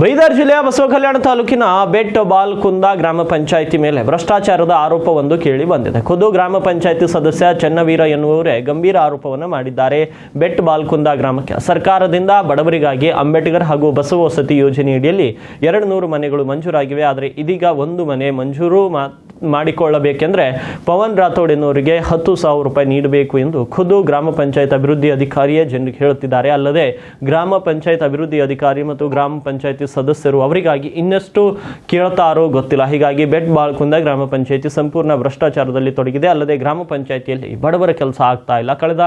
ಬೀದರ್ ಜಿಲ್ಲೆಯ ಬಸವಕಲ್ಯಾಣ ತಾಲೂಕಿನ ಬೆಟ್ ಬಾಲ್ಕುಂದ ಗ್ರಾಮ ಪಂಚಾಯಿತಿ ಮೇಲೆ ಭ್ರಷ್ಟಾಚಾರದ ಆರೋಪವೊಂದು ಕೇಳಿ ಬಂದಿದೆ. ಖುದ್ದು ಗ್ರಾಮ ಪಂಚಾಯಿತಿ ಸದಸ್ಯ ಚನ್ನವೀರ ಎನ್ನುವವರೇ ಗಂಭೀರ ಆರೋಪವನ್ನು ಮಾಡಿದ್ದಾರೆ. ಬೆಟ್ ಬಾಲ್ಕುಂದ ಗ್ರಾಮಕ್ಕೆ ಸರ್ಕಾರದಿಂದ ಬಡವರಿಗಾಗಿ ಅಂಬೇಡ್ಕರ್ ಹಾಗೂ ಬಸವ ವಸತಿ ಯೋಜನೆಯಡಿಯಲ್ಲಿ 200 ಮನೆಗಳು ಮಂಜೂರಾಗಿವೆ. ಆದರೆ ಇದೀಗ ಒಂದು ಮನೆ ಮಂಜೂರು ಮಾಡಿಕೊಳ್ಳಬೇಕೆಂದರೆ ಪವನ್ ರಾಥೋಡ್ ಎನ್ನುವರಿಗೆ 10,000 ರೂಪಾಯಿ ನೀಡಬೇಕು ಎಂದು ಖುದ್ದು ಗ್ರಾಮ ಪಂಚಾಯತ್ ಅಭಿವೃದ್ಧಿ ಅಧಿಕಾರಿಯೇ ಜನರಿಗೆ ಹೇಳುತ್ತಿದ್ದಾರೆ. ಅಲ್ಲದೆ ಗ್ರಾಮ ಪಂಚಾಯತ್ ಅಭಿವೃದ್ಧಿ ಅಧಿಕಾರಿ ಮತ್ತು ಗ್ರಾಮ ಪಂಚಾಯತಿ ಸದಸ್ಯರು ಅವರಿಗಾಗಿ ಇನ್ನಷ್ಟು ಕೇಳ್ತಾರೋ ಗೊತ್ತಿಲ್ಲ. ಹೀಗಾಗಿ ಬೆಟ್ ಬಾಲ್ಕುಂದ ಗ್ರಾಮ ಪಂಚಾಯತಿ ಸಂಪೂರ್ಣ ಭ್ರಷ್ಟಾಚಾರದಲ್ಲಿ ತೊಡಗಿದೆ. ಅಲ್ಲದೆ ಗ್ರಾಮ ಪಂಚಾಯತಿಯಲ್ಲಿ ಬಡವರ ಕೆಲಸ ಆಗ್ತಾ ಇಲ್ಲ. ಕಳೆದ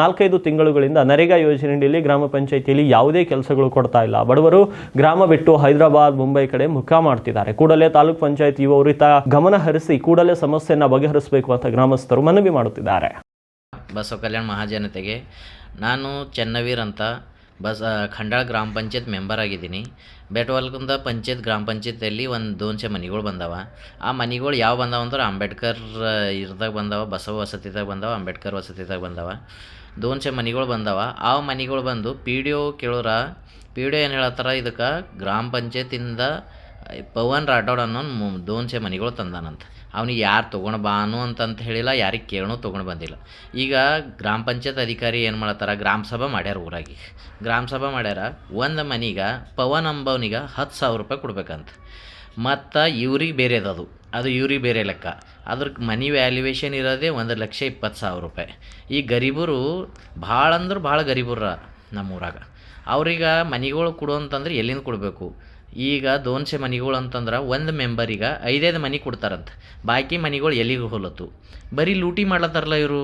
4-5 ತಿಂಗಳುಗಳಿಂದ ನರೇಗಾ ಯೋಜನೆಯಲ್ಲಿ ಗ್ರಾಮ ಪಂಚಾಯತಿಯಲ್ಲಿ ಯಾವುದೇ ಕೆಲಸಗಳು ಕೊಡ್ತಾ ಇಲ್ಲ. ಬಡವರು ಗ್ರಾಮ ಬಿಟ್ಟು ಹೈದರಾಬಾದ್, ಮುಂಬೈ ಕಡೆ ಮುಖ ಮಾಡ್ತಿದ್ದಾರೆ. ಕೂಡಲೇ ತಾಲೂಕ್ ಪಂಚಾಯತ್ ಇವರು ಗಮನ ಹರಿಸಿ ಕೂಡಲೇ ಸಮಸ್ಯೆಯನ್ನ ಬಗೆಹರಿಸಬೇಕು ಅಂತ ಗ್ರಾಮಸ್ಥರು ಮನವಿ ಮಾಡುತ್ತಿದ್ದಾರೆ. ಬಸವ ಕಲ್ಯಾಣ ಮಹಾಜನತೆಗೆ ನಾನು ಚನ್ನವೀರ್ ಅಂತ ಖಂಡಾಳ ಗ್ರಾಮ ಪಂಚಾಯತ್ ಮೆಂಬರ್ ಆಗಿದ್ದೀನಿ. ಬೆಟ್ವಾಲ್ಕುಂದ ಪಂಚಾಯತ್ ಗ್ರಾಮ ಪಂಚಾಯತಿಯಲ್ಲಿ 200 ಮನೆಗಳು ಬಂದವ. ಆ ಮನೆಗಳು ಯಾವ ಬಂದವ ಅಂದ್ರೆ ಅಂಬೇಡ್ಕರ್ ಇರ್ದಾಗ ಬಂದವ, ಬಸವ ವಸತಿದಾಗ ಬಂದವ, ಅಂಬೇಡ್ಕರ್ ವಸತಿದಾಗ ಬಂದವ. 200 ಮನೆಗಳು ಬಂದವ. ಆ ಮನೆಗಳು ಬಂದು ಪಿ ಡಿ ಒ ಕೇಳೋರ ಪಿ ಡಿ ಒ ಏನು ಹೇಳತ್ತಾರ, ಇದಕ್ಕೆ ಗ್ರಾಮ ಪಂಚಾಯತಿಂದ ಪವನ್ ರಾಠೋಡ್ ಅನ್ನೋ 200 ಮನೆಗಳು ತಂದಾನಂತ. ಅವ್ನಿಗೆ ಯಾರು ತೊಗೊಂಡು ಬಾನು ಅಂತಂತ ಹೇಳಿಲ್ಲ, ಯಾರಿಗೆ ಕೇಳೋ ತೊಗೊಂಡು ಬಂದಿಲ್ಲ. ಈಗ ಗ್ರಾಮ ಪಂಚಾಯತ್ ಅಧಿಕಾರಿ ಏನು ಮಾಡತ್ತಾರ, ಗ್ರಾಮ ಸಭಾ ಮಾಡ್ಯಾರ. ಊರಾಗಿ ಗ್ರಾಮ ಸಭಾ ಮಾಡ್ಯಾರ. ಒಂದು ಮನೆಗೆ ಪವನ್ ಅಂಬವನಿಗೆ 10,000 ರೂಪಾಯಿ ಕೊಡ್ಬೇಕಂತ. ಮತ್ತು ಇವ್ರಿಗೆ ಬೇರೆ ಅದು ಇವ್ರಿಗೆ ಬೇರೆ ಲೆಕ್ಕ. ಅದ್ರ ಮನಿ ವ್ಯಾಲ್ಯೂಯೇಷನ್ ಇರೋದೇ 1,20,000 ರೂಪಾಯಿ. ಈ ಗರೀಬರು ಭಾಳ ಅಂದ್ರೆ ಭಾಳ ಗರೀಬರ ನಮ್ಮೂರಾಗ. ಅವ್ರಿಗೆ ಮನೆಗಳು ಕೊಡು ಅಂತಂದ್ರೆ ಎಲ್ಲಿಂದ ಕೊಡಬೇಕು? ಈಗ 200 ಮನೆಗಳು ಅಂತಂದ್ರೆ ಒಂದು ಮೆಂಬರಿಗೆ 5 ಮನೆ ಕೊಡ್ತಾರಂತ. ಬಾಕಿ ಮನೆಗಳು ಎಲ್ಲಿಗೆ ಹೋಲತ್ತು? ಬರೀ ಲೂಟಿ ಮಾಡ್ಲತ್ತಾರಲ್ಲ ಇವರು.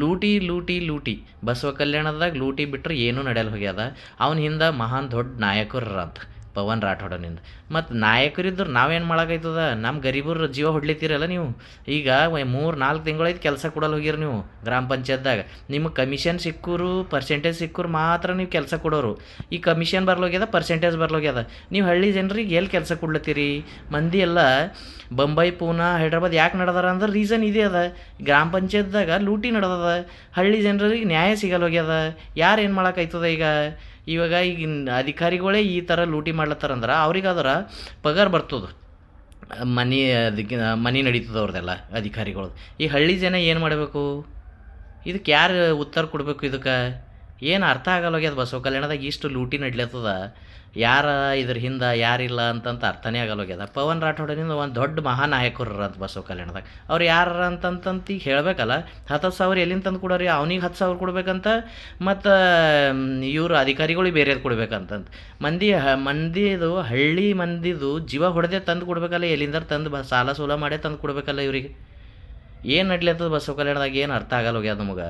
ಲೂಟಿ ಬಸವ ಕಲ್ಯಾಣದಾಗ ಲೂಟಿ ಬಿಟ್ಟರೆ ಏನೂ ನಡೆಯಲ್ಲ ಹೋಗ್ಯದ. ಅವನ ಹಿಂದೆ ಮಹಾನ್ ದೊಡ್ಡ ನಾಯಕರ ಅಂತ ಪವನ್ ರಾಠೋಡನಿಂದ. ಮತ್ತು ನಾಯಕರಿದ್ದರು ನಾವೇನು ಮಾಡೋಕ್ಕಾಯ್ತದ? ನಮ್ಮ ಗರೀಬರ ಜೀವ ಹೊಡ್ಲಿತ್ತೀರಲ್ಲ ನೀವು. ಈಗ 3-4 ತಿಂಗಳೈದು ಕೆಲಸ ಕೊಡಲ್ಲ ಹೋಗಿರಿ ನೀವು ಗ್ರಾಮ ಪಂಚಾಯತ್ದಾಗ. ನಿಮಗೆ ಕಮಿಷನ್ ಸಿಕ್ಕರು, ಪರ್ಸೆಂಟೇಜ್ ಸಿಕ್ಕರು ಮಾತ್ರ ನೀವು ಕೆಲಸ ಕೊಡೋರು. ಈ ಕಮಿಷನ್ ಬರ್ಲೋಗ್ಯದ, ಪರ್ಸೆಂಟೇಜ್ ಬರ್ಲೋಗ್ಯದ. ನೀವು ಹಳ್ಳಿ ಜನರಿಗೆ ಎಲ್ಲಿ ಕೆಲಸ ಕೊಡ್ಲತ್ತೀರಿ? ಮಂದಿ ಎಲ್ಲ ಬೊಂಬೈ, ಪೂನಾ, ಹೈದ್ರಾಬಾದ್ ಯಾಕೆ ನಡೆದಾರ ಅಂದ್ರೆ ರೀಸನ್ ಇದೇ ಅದ. ಗ್ರಾಮ ಪಂಚಾಯತ್ದಾಗ ಲೂಟಿ ನಡೆದದ. ಹಳ್ಳಿ ಜನರಿಗೆ ನ್ಯಾಯ ಸಿಗಲ್ಲ ಹೋಗ್ಯದ. ಯಾರು ಏನು ಮಾಡೋಕ್ಕಾಯ್ತದ? ಇವಾಗ ಅಧಿಕಾರಿಗಳೇ ಈ ಥರ ಲೂಟಿ ಮಾಡ್ಲತ್ತಾರಂದ್ರೆ ಅವ್ರಿಗಾದ್ರೆ ಪಗಾರ ಬರ್ತದೆ, ಮನೆ ನಡೀತದೆ ಅವ್ರದ್ದೆಲ್ಲ ಅಧಿಕಾರಿಗಳು. ಈ ಹಳ್ಳಿ ಜನ ಏನು ಮಾಡಬೇಕು? ಇದಕ್ಕೆ ಯಾರು ಉತ್ತರ ಕೊಡಬೇಕು? ಇದಕ್ಕೆ ಏನು ಅರ್ಥ ಆಗಲ್ಲ ಹೋಗ್ಯದ. ಬಸವ ಕಲ್ಯಾಣದಾಗ ಇಷ್ಟು ಲೂಟಿ ನಡ್ಲತ್ತದ, ಯಾರ ಇದ್ರ ಹಿಂದೆ ಯಾರಿಲ್ಲ ಅಂತಂತ ಅರ್ಥನೇ ಆಗಲ್ಲ ಹೋಗ್ಯದ. ಪವನ್ ರಾಠೋಡನಿಂದ ಒಂದು ದೊಡ್ಡ ಮಹಾನಾಯಕರು ಅಂತ ಬಸವ ಕಲ್ಯಾಣದಾಗ. ಅವ್ರು ಯಾರ ಅಂತಂತ ಈಗ ಹೇಳಬೇಕಲ್ಲ. 10,000 ಎಲ್ಲಿಂದ ತಂದು ಕೊಡೋರಿ? ಅವನಿಗೆ 10,000 ಕೊಡ್ಬೇಕಂತ. ಮತ್ತು ಇವರು ಅಧಿಕಾರಿಗಳಿಗೆ ಬೇರೆ ಕೊಡ್ಬೇಕಂತಂತ. ಮಂದಿದು ಹಳ್ಳಿ ಮಂದಿದು ಜೀವ ಹೊಡೆದೇ ತಂದು ಕೊಡ್ಬೇಕಲ್ಲ. ಎಲ್ಲಿಂದ ತಂದು ಸಾಲ ಸೂಲ ಮಾಡೇ ತಂದು ಕೊಡ್ಬೇಕಲ್ಲ ಇವ್ರಿಗೆ. ಏನು ನಡ್ಲತ್ತದ ಬಸವ ಕಲ್ಯಾಣದಾಗ? ಏನು ಅರ್ಥ ಆಗಲ್ಲ ಹೋಗ್ಯದ ನಮಗೆ.